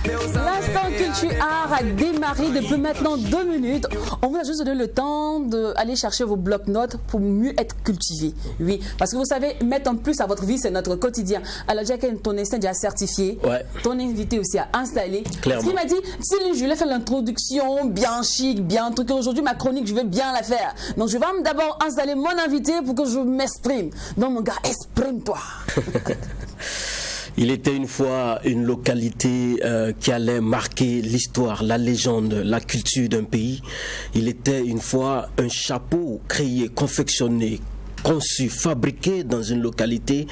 L'instant culture art a démarré depuis maintenant 2 minutes. On vous a juste donné le temps d'aller chercher vos blocs-notes pour mieux être cultivé. Oui, parce que vous savez, mettre en plus à votre vie, c'est notre quotidien. Alors, Jack, ton instinct déjà certifié, ton invité aussi à installer. Clairement. Parce qu'il m'a dit, si je lui ai fait l'introduction bien chic, bien truc, aujourd'hui ma chronique, je vais bien la faire. Donc, je vais d'abord installer mon invité pour que je m'exprime. Donc, mon gars, exprime-toi. Il était une fois une localité qui allait marquer l'histoire, la légende, la culture d'un pays. Il était une fois un chapeau créé, confectionné, conçu, fabriqué dans une localité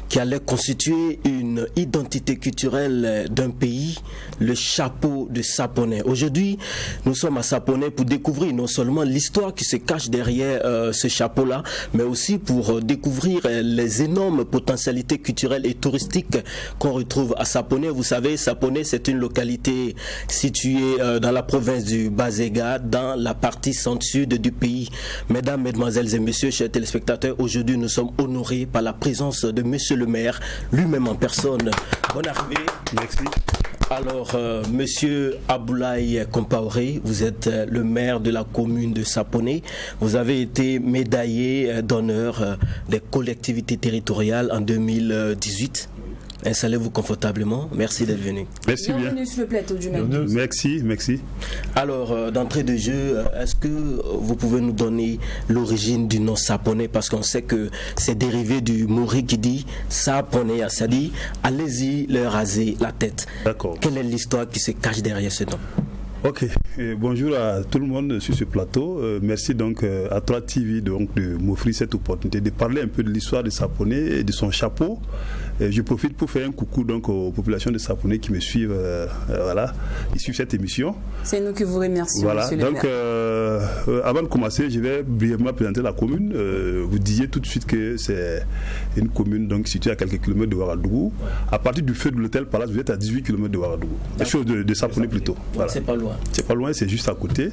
qui allait constituer une identité culturelle d'un pays, le chapeau de Saponnet. Aujourd'hui, nous sommes à Saponnet pour découvrir non seulement l'histoire qui se cache derrière ce chapeau-là, mais aussi pour découvrir les énormes potentialités culturelles et touristiques qu'on retrouve à Saponnet. Vous savez, Saponnet, c'est une localité située dans la province du Bas-Ega, dans la partie centre-sud du pays. Mesdames, mesdemoiselles et messieurs, chers téléspectateurs, aujourd'hui, nous sommes honorés par la présence de Monsieur le maire, lui-même en personne. Bonne arrivée. Merci. Alors, Monsieur Aboulaye Compaoré, vous êtes le maire de la commune de Saponnet. Vous avez été médaillé d'honneur des collectivités territoriales en 2018. Installez-vous confortablement. Merci d'être venu. Merci bien. Bienvenue sur le plateau du maire. Merci. Alors, d'entrée de jeu, est-ce que vous pouvez nous donner l'origine du nom Saponnet? Parce qu'on sait que c'est dérivé du Maori qui dit Saponnet, c'est-à-dire allez-y leur raser la tête. D'accord. Quelle est l'histoire qui se cache derrière ce nom? Ok, bonjour à tout le monde sur ce plateau. Merci donc à 3 TV donc, de m'offrir cette opportunité de parler un peu de l'histoire de Saponnet et de son chapeau. Je profite pour faire un coucou donc aux populations de Saponnet qui me suivent, ils suivent cette émission. C'est nous qui vous remercions. Voilà, monsieur donc avant de commencer, je vais brièvement présenter la commune. Vous disiez tout de suite que c'est une commune donc située à quelques kilomètres de Ouagadougou. À partir du feu de l'hôtel Palace, vous êtes à 18 kilomètres de Ouagadougou. De Saponnet plutôt. Voilà. C'est pas loin. C'est pas loin, c'est juste à côté.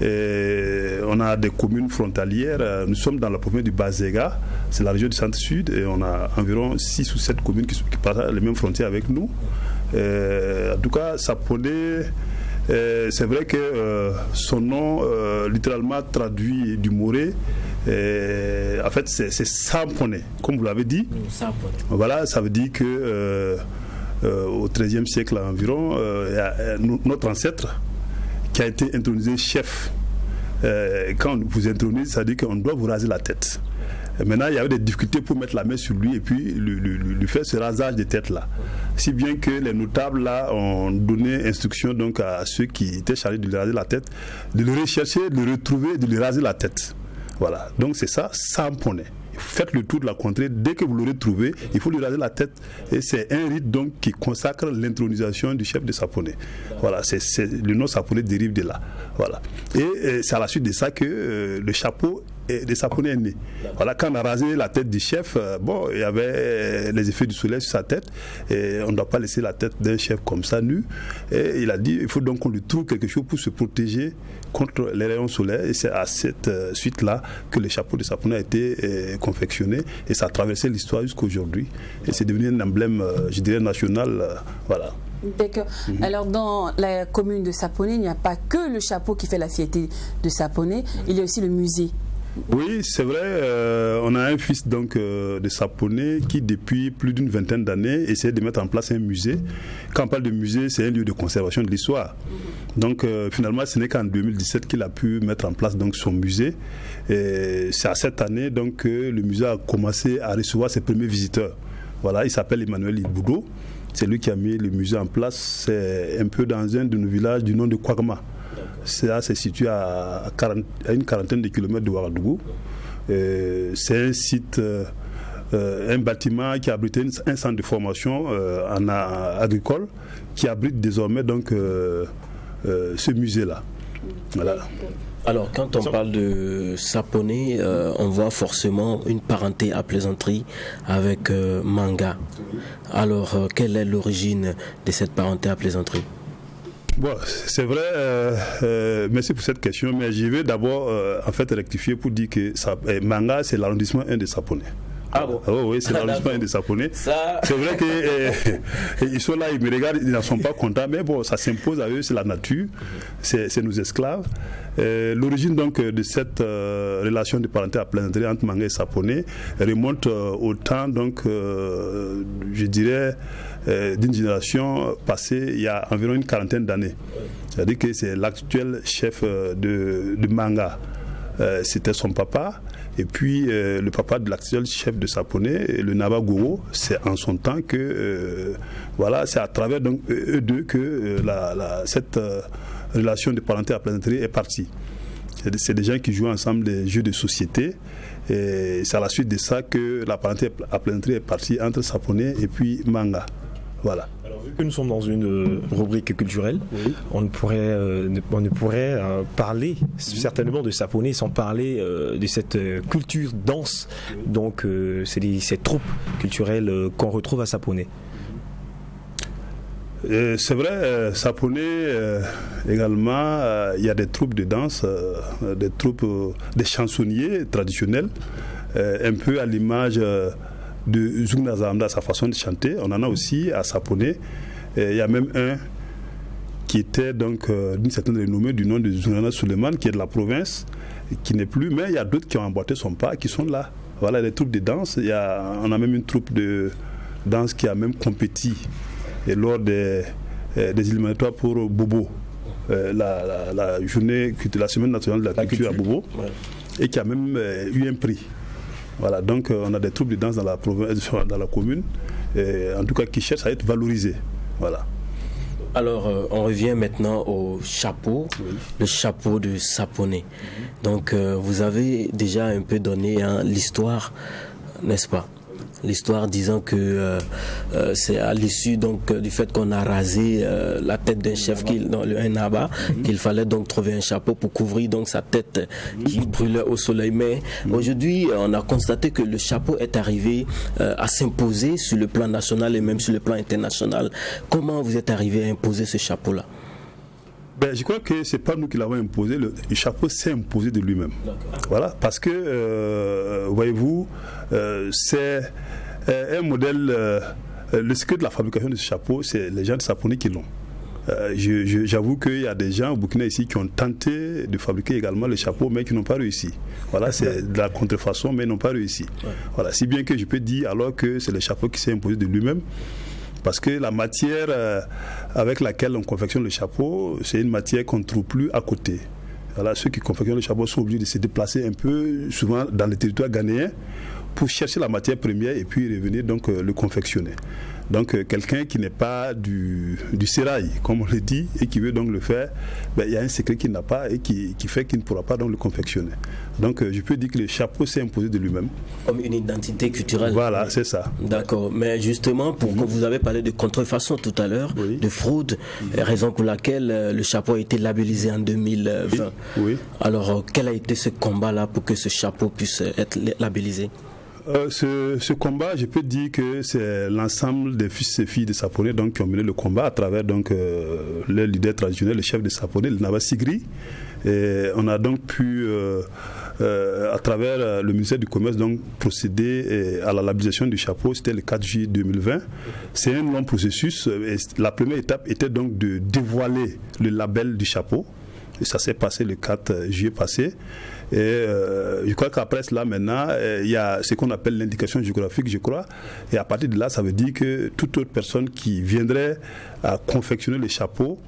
Et on a des communes frontalières. Nous sommes dans la province du Bas-Ega, c'est la région du centre-sud, et on a environ 6 ou 7 communes qui partagent les mêmes frontières avec nous. En tout cas, Saponnet, c'est vrai que son nom, littéralement traduit du Moré, en fait, c'est Saponnet, comme vous l'avez dit. Voilà, ça veut dire que au XIIIe siècle environ, notre ancêtre qui a été intronisé chef. Quand on vous intronise, ça veut dire qu'on doit vous raser la tête. Et maintenant, il y avait des difficultés pour mettre la main sur lui et puis lui faire ce rasage de tête là. Si bien que les notables là ont donné instruction donc à ceux qui étaient chargés de lui raser la tête, de le rechercher, de le retrouver, de lui raser la tête. Voilà. Donc c'est ça, Saponnet. Faites le tour de la contrée, dès que vous l'aurez trouvé, il faut lui raser la tête. Et c'est un rite donc qui consacre l'intronisation du chef de Saponnet. Voilà, le nom Saponnet dérive de là. Voilà. Et c'est à la suite de ça que le chapeau de Saponnet est né. Voilà, quand on a rasé la tête du chef, il y avait les effets du soleil sur sa tête. Et on ne doit pas laisser la tête d'un chef comme ça nue. Et il a dit, il faut donc qu'on lui trouve quelque chose pour se protéger contre les rayons solaires. Et c'est à cette suite-là que le chapeau de Saponnet a été confectionné. Et ça a traversé l'histoire jusqu'à aujourd'hui. Et c'est devenu un emblème, je dirais, national. Voilà. D'accord. Alors, dans la commune de Saponnet, il n'y a pas que le chapeau qui fait la fierté de Saponnet, il y a aussi le musée. Oui, c'est vrai, on a un fils donc, de Saponnet qui depuis plus d'une vingtaine d'années essaie de mettre en place un musée. Quand on parle de musée, c'est un lieu de conservation de l'histoire. Donc finalement, ce n'est qu'en 2017 qu'il a pu mettre en place donc, son musée. Et c'est à cette année donc, que le musée a commencé à recevoir ses premiers visiteurs. Voilà, il s'appelle Emmanuel Iboudo. C'est lui qui a mis le musée en place. C'est un peu dans un de nos villages du nom de Kwagma. C'est situé à une quarantaine de kilomètres de Ouagadougou. C'est un site, un bâtiment qui abritait un centre de formation en agricole qui abrite désormais donc, ce musée-là. Voilà. Alors, quand on parle de Saponnet, on voit forcément une parenté à plaisanterie avec Manga. Alors, quelle est l'origine de cette parenté à plaisanterie? Bon, c'est vrai, merci pour cette question, mais j'y vais d'abord en fait rectifier pour dire que Manga, c'est l'arrondissement 1 de Saponnet. Ah bon? Oh, oui, c'est l'arrondissement des Saponais. Ça... C'est vrai qu'ils sont là, ils me regardent, ils n'en sont pas contents, mais bon, ça s'impose à eux, c'est la nature, c'est nos esclaves. L'origine donc de cette relation de parenté à plein intérêt entre Manga et Saponais remonte au temps, donc, je dirais, d'une génération passée il y a environ une quarantaine d'années. C'est-à-dire que c'est l'actuel chef de Manga. C'était son papa. Et puis le papa de l'actuel chef de Saponais, le Naba Goro, c'est en son temps que voilà, c'est à travers donc eux deux que cette relation de parenté à plein intérêt est partie. C'est des gens qui jouent ensemble des jeux de société. Et c'est à la suite de ça que la parenté à plein intérêt est partie entre Saponais et puis Manga. Voilà. Alors, vu que nous sommes dans une rubrique culturelle, oui, on ne pourrait parler certainement de Saponais sans parler de cette culture dense. Donc, c'est ces troupes culturelles qu'on retrouve à Saponais. C'est vrai, Saponais également, il y a des troupes de danse, des troupes, des chansonniers traditionnels, un peu à l'image de Zugna Zamda, sa façon de chanter. On en a aussi à Saponais. Il y a même un qui était donc d'une certaine renommée du nom de Zunana Suleiman, qui est de la province, qui n'est plus, mais il y a d'autres qui ont emboîté son pas, qui sont là. Voilà, les troupes de danse. On a même une troupe de danse qui a même compéti et lors des éliminatoires pour Bobo, la journée, la semaine nationale de la culture à Bobo, ouais, et qui a même eu un prix. Voilà, donc on a des troupes de danse dans la province, dans la commune, en tout cas qui cherchent à être valorisées. Voilà. Alors, on revient maintenant au chapeau, oui, le chapeau de Saponais. Donc, vous avez déjà un peu donné l'histoire, n'est-ce pas? L'histoire disant que c'est à l'issue donc du fait qu'on a rasé la tête d'un chef, un Naba, qu'il fallait donc trouver un chapeau pour couvrir donc sa tête qui brûlait au soleil. Mais aujourd'hui, on a constaté que le chapeau est arrivé à s'imposer sur le plan national et même sur le plan international. Comment vous êtes arrivé à imposer ce chapeau-là? Ben, je crois que ce n'est pas nous qui l'avons imposé, le chapeau s'est imposé de lui-même. Voilà, parce que, voyez-vous, c'est un modèle, le secret de la fabrication de ce chapeau, c'est les gens de Saponais qui l'ont. J'avoue qu'il y a des gens au Burkina ici qui ont tenté de fabriquer également le chapeau, mais qui n'ont pas réussi. Voilà, c'est de la contrefaçon, mais n'ont pas réussi. Ouais. Voilà, si bien que je peux dire alors que c'est le chapeau qui s'est imposé de lui-même. Parce que la matière avec laquelle on confectionne le chapeau, c'est une matière qu'on ne trouve plus à côté. Voilà, ceux qui confectionnent le chapeau sont obligés de se déplacer un peu, souvent dans les territoires ghanéens, pour chercher la matière première et puis revenir donc le confectionner. Donc quelqu'un qui n'est pas du sérail, comme on le dit, et qui veut donc le faire, ben, il y a un secret qu'il n'a pas et qui fait qu'il ne pourra pas donc le confectionner. Donc je peux dire que le chapeau s'est imposé de lui-même. Comme une identité culturelle. Voilà, c'est ça. D'accord, mais justement, pour que vous avez parlé de contrefaçon tout à l'heure, oui, de fraude, raison pour laquelle le chapeau a été labellisé en 2020. Oui. Alors, quel a été ce combat-là pour que ce chapeau puisse être labellisé? Ce combat, je peux dire que c'est l'ensemble des fils et filles de Saponais donc, qui ont mené le combat à travers donc, le leader traditionnel, le chef de Saponais, le Naba Sigri. Et on a donc pu, à travers le ministère du Commerce, donc, procéder à la labellisation du chapeau. C'était le 4 juillet 2020. C'est un long processus. Et la première étape était donc de dévoiler le label du chapeau. Et ça s'est passé le 4 juillet passé. Et je crois qu'après cela, maintenant, il y a ce qu'on appelle l'indication géographique, je crois. Et à partir de là, ça veut dire que toute autre personne qui viendrait à confectionner les chapeaux,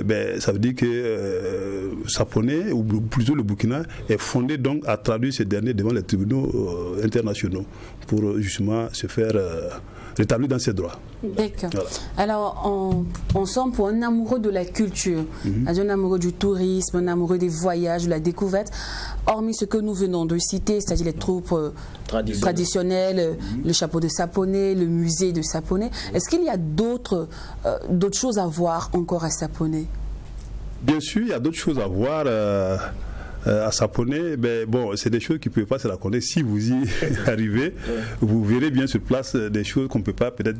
ben, ça veut dire que Saponais, ou plutôt le Burkina, est fondé donc à traduire ces derniers devant les tribunaux internationaux pour justement se faire rétablir dans ses droits. D'accord. Voilà. Alors, on sent pour un amoureux de la culture, un amoureux du tourisme, un amoureux des voyages, de la découverte, hormis ce que nous venons de citer, c'est-à-dire les troupes traditionnelles, le chapeau de Saponais, le musée de Saponais, est-ce qu'il y a d'autres choses à voir encore à Saponais? Bien sûr, il y a d'autres choses à voir. à Saponné, bon, c'est des choses qui ne peuvent pas se raconter. Si vous y arrivez, vous verrez bien sur place des choses qu'on ne peut pas peut-être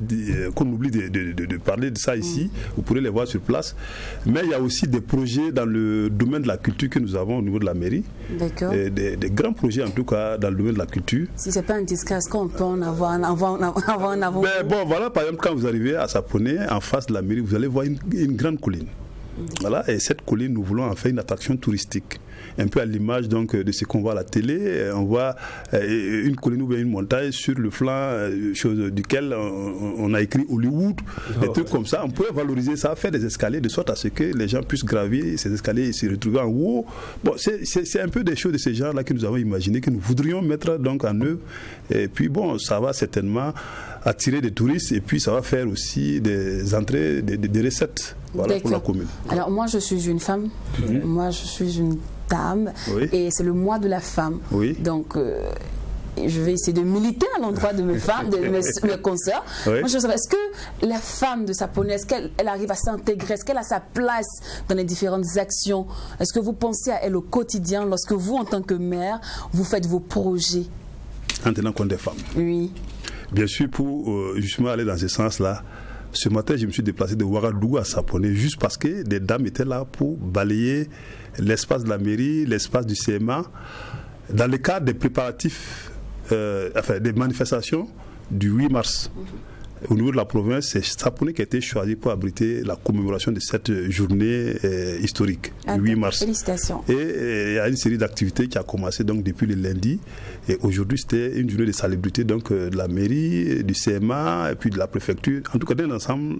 qu'on oublie de parler de ça ici. Vous pourrez les voir sur place. Mais il y a aussi des projets dans le domaine de la culture que nous avons au niveau de la mairie. D'accord. Des grands projets en tout cas dans le domaine de la culture. Si ce n'est pas indiscret, est-ce qu'on peut en avoir un avant? Bon, voilà, par exemple, quand vous arrivez à Saponné, en face de la mairie, vous allez voir une grande colline. Voilà, et cette colline, nous voulons en faire une attraction touristique. Un peu à l'image donc de ce qu'on voit à la télé. On voit une colline ou bien une montagne sur le flanc, chose duquel on a écrit Hollywood, des trucs comme ça. On pourrait valoriser ça, faire des escaliers de sorte à ce que les gens puissent gravir ces escaliers et se retrouver en haut. Bon, c'est un peu des choses de ce genre-là que nous avons imaginé, que nous voudrions mettre donc en œuvre. Et puis bon, ça va certainement attirer des touristes et puis ça va faire aussi des entrées, des recettes, voilà, pour la commune. Alors moi je suis une femme, moi je suis une dame, et c'est le mois de la femme. Donc je vais essayer de militer à l'endroit de mes femmes, de mes consoeurs. Moi je veux savoir, est-ce que la femme de Saponné, est-ce qu'elle arrive à s'intégrer, est-ce qu'elle a sa place dans les différentes actions? Est-ce que vous pensez à elle au quotidien lorsque vous, en tant que maire, vous faites vos projets? En tenant compte des femmes. Oui. Bien sûr, pour justement aller dans ce sens-là, ce matin, je me suis déplacé de Ouagadougou à Saponné juste parce que des dames étaient là pour balayer l'espace de la mairie, l'espace du CMA, dans le cadre des préparatifs, des manifestations du 8 mars. Au niveau de la province, c'est Saponné qui a été choisi pour abriter la commémoration de cette journée historique, le 8 mars. Félicitations. Et il y a une série d'activités qui a commencé donc depuis le lundi. Et aujourd'hui, c'était une journée de salubrité donc, de la mairie, du CMA et puis de la préfecture, en tout cas d'un ensemble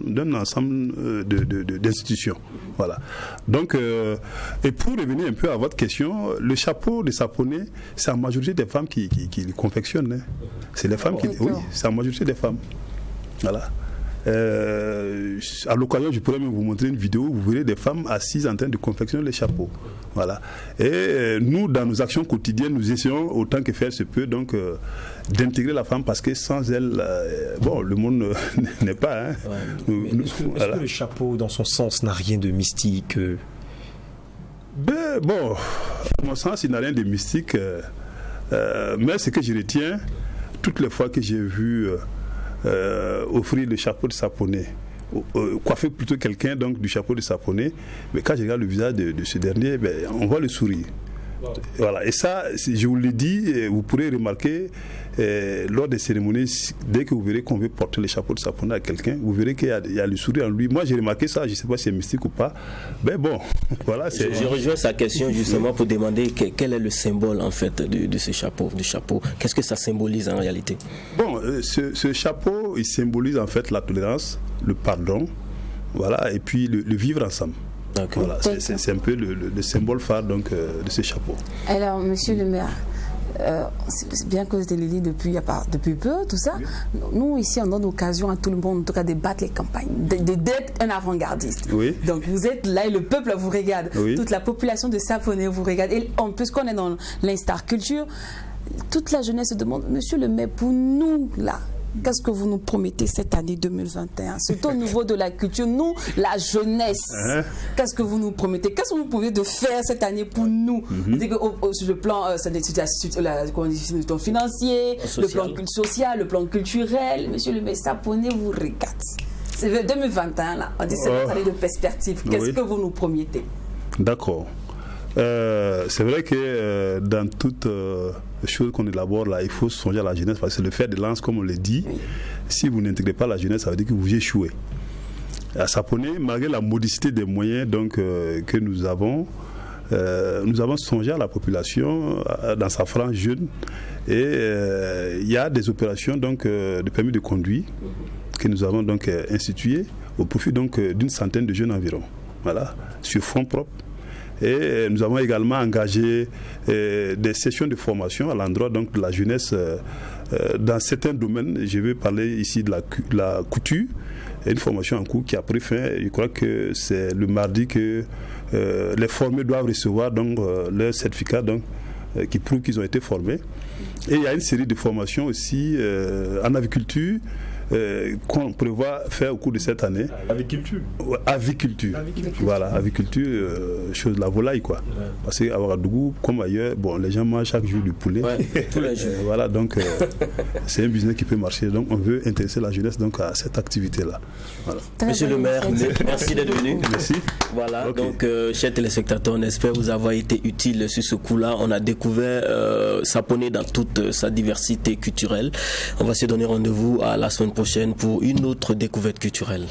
d'institutions. Voilà. Donc, et pour revenir un peu à votre question, le chapeau de Saponné, c'est en majorité des femmes qui le confectionnent. Hein. C'est les femmes qui... Oui, c'est en majorité des femmes. Voilà. À l'occasion, je pourrais même vous montrer une vidéo où vous verrez des femmes assises en train de confectionner les chapeaux. Voilà. Et nous, dans nos actions quotidiennes, nous essayons autant que faire se peut donc d'intégrer la femme parce que sans elle, bon, le monde n'est pas. Hein. Est-ce que le chapeau, dans son sens, n'a rien de mystique? Bon, à mon sens, il n'a rien de mystique. Mais ce que je retiens, toutes les fois que j'ai vu offrir le chapeau de Saponné, coiffer plutôt quelqu'un donc du chapeau de Saponné, mais quand je regarde le visage de ce dernier, on voit le sourire. Voilà. Et ça, je vous le dis, vous pourrez remarquer lors des cérémonies, dès que vous verrez qu'on veut porter le chapeau de Saponné à quelqu'un, vous verrez qu'il y a le sourire en lui. Moi, j'ai remarqué ça, je ne sais pas si c'est mystique ou pas. Mais bon, voilà. Je rejoins sa question justement pour demander quel est le symbole en fait de ce chapeau, du chapeau. Qu'est-ce que ça symbolise en réalité? Bon, ce chapeau, il symbolise en fait la tolérance, le pardon, voilà, et puis le vivre ensemble. Voilà, c'est un peu le symbole phare donc, de ce chapeau. Alors, monsieur le maire, c'est bien que vous êtes élu depuis peu, tout ça. Oui. Nous, ici, on donne l'occasion à tout le monde, en tout cas, de battre les campagnes, d'être un avant-gardiste. Oui. Donc, vous êtes là et le peuple vous regarde. Oui. Toute la population de Saponné vous regarde. Et en plus, qu'on est dans l'Instar Culture, toute la jeunesse se demande, monsieur le maire, pour nous, là, qu'est-ce que vous nous promettez cette année 2021? Surtout au niveau de la culture, nous, la jeunesse, qu'est-ce que vous nous promettez? Qu'est-ce que vous pouvez de faire cette année pour nous? Sur le plan financier, le plan social, le plan culturel, monsieur le maire Saponné vous regarde. C'est 2021 là, on dit c'est notre année de perspective. Qu'est-ce que vous nous promettez? D'accord. C'est vrai que dans toute chose qu'on élabore là, il faut songer à la jeunesse parce que c'est le fer de lance, comme on le dit. Si vous n'intégrez pas la jeunesse, ça veut dire que vous échouez. À Saponné, malgré la modicité des moyens donc, que nous avons songé à la population dans sa frange jeune. Et il y a des opérations donc, de permis de conduire que nous avons donc instituées au profit donc, d'une centaine de jeunes environ. Voilà, sur fonds propres. Et nous avons également engagé des sessions de formation à l'endroit donc, de la jeunesse dans certains domaines. Je vais parler ici de la couture, une formation en cours qui a pris fin. Je crois que c'est le mardi que les formés doivent recevoir donc, leur certificat donc, qui prouve qu'ils ont été formés. Et il y a une série de formations aussi en agriculture, qu'on prévoit faire au cours de cette année. Aviculture. Aviculture. Voilà, aviculture, chose de la volaille, quoi. Ouais. Parce qu'à Ouagadougou, comme ailleurs, bon, les gens mangent chaque jour du poulet. Ouais, tous les jours. Voilà, donc c'est un business qui peut marcher. Donc on veut intéresser la jeunesse donc, à cette activité-là. Voilà. Monsieur le maire, merci d'être venu. Merci. Voilà, okay. Donc chers téléspectateurs, on espère vous avoir été utile sur ce coup-là. On a découvert Saponé dans toute sa diversité culturelle. On va se donner rendez-vous à la semaine prochaine pour une autre découverte culturelle.